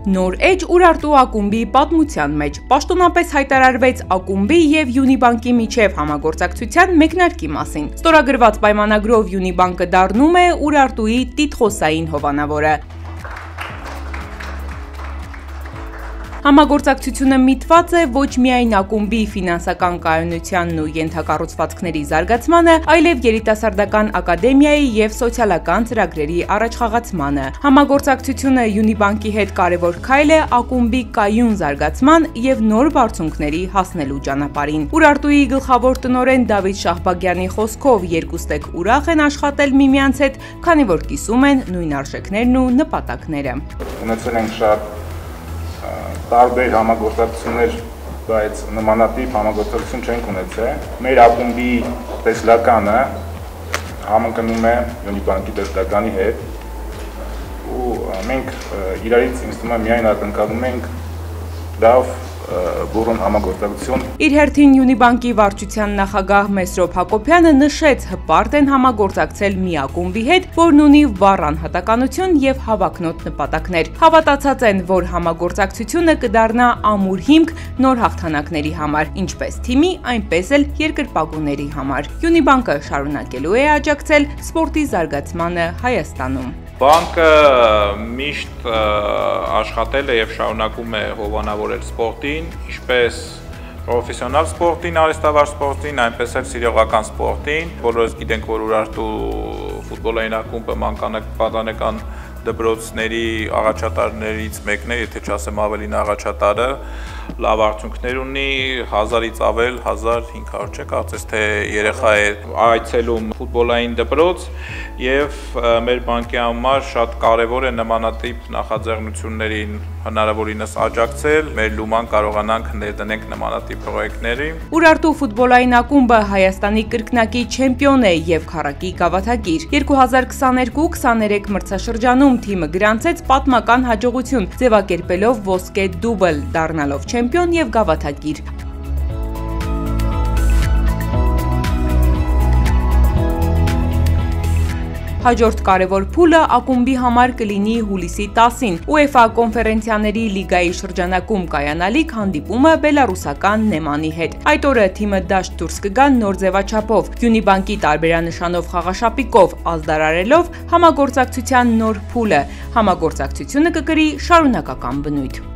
Նոր էջ Urartu ակումբի պատմության մեջ պաշտոնապես հայտարարվեց ակումբի եւ Յունիբանկի միջև համագործակցության մեկնարկի մասին։ Ստորագրված պայմանագրով Յունիբանկը դառնում է Urartu-ի տիտղոսային հովանավորը։ Համագործակցությունը միտված է ոչ միայն ակումբի ֆինանսական կայունությանն ու ենթակառուցվածքների զարգացմանը, այլև երիտասարդական ակադեմիայի եւ սոցիալական ծրագրերի առաջխաղացմանը։ Համագործակցությունը Յունիբանկի հետ կարևոր քայլ է ակումբի կայուն զարգացման եւ նոր բարձունքների հասնելու ճանապարհին։ Urartu-ի գլխավոր տնօրեն Դավիթ Շահբագյանի խոսքով երկուստեք ուրախ են աշխատել միմյանց հետ, քանի որ կիսում են նույն արժեքներն ու նպատակները։ Ունեցել ենք շատ տարբեր համագործակցություններ, բայց նմանատիպ համագործակցություն չենք ունեցել։ Մեր ակումբի տեսլականը համընկնում է Յունիբանկի տեսլականի հետ ու մենք իրարից ինձ թվում է միայն ակնկալում ենք լավ բուրըն համագործակցություն։ Իր հերթին Յունիբանկի վարչության նախագահ Մեսրոբ Հակոբյանը նշեց, հպարտ են համագործակցել մի ակումբի հետ, որն ունի վառ անհատականություն եւ հավակնոտ նպատակներ։ Հավատացած են, որ համագործակցությունը կդառնա ամուր հիմք նոր հաղթանակների համար, ինչպես թիմի, այնպես էլ երկրպագուների համար։ Յունիբանկը շարունակելու է աջակցել սպորտի զարգացմանը Հայաստանում։ Բանկը միշտ աշխատել է եւ շարունակում է հովանավորել սպորտին, ինչպես պրոֆեսիոնալ սպորտին, արհեստավար սպորտին, այնպես էլ սիրողական սպորտին։ Բոլորս գիտենք, որ Urartu ֆուտբոլային ակումբը մանկան դպրոցների առաջատարներից մեկն է, եթե չասեմ ավելին առաջատարը, լավ արդյունքներ ունի, 1000-ից ավել, 1500 չէ, կարծես թե երեխա է այցելում ֆուտբոլային դպրոց եւ մեր բանկի համար շատ կարեւոր է նմանատիպ նախաձեռնություններին հնարավորինս աջակցել, մեր լուման կարողանանք ներդնենք նմանատիպ պրոյեկտների։ Urartu ֆուտբոլային ակումբը Հայաստանի կրկնակի չեմպիոն է եւ քառակի գավաթակիր։ 2022-23 մրցաշրջանում թիմը գրանցեց պատմական հաջողություն, ձևակերպելով ոսկե դուբլ, դառնալով չեմպիոն եւ գավաթակիր։ Հաջորդ կարևոր փուլը ակումբի համար կլինի հուլիսի 10-ին UEFA կոնֆերենցիաների լիգայի շրջանակում կայանալիք հանդիպումը բելարուսական Նեմանի հետ։ Այդ օրը թիմը դաշտ դուրս կգա նոր ձևաչափով, Յունիբանկի տարբերանշանով խաղաշապիկով, ազդարարելով համագործակցության նոր փուլը։ Համագործակցությունը կկրի շարունակական բնույթ։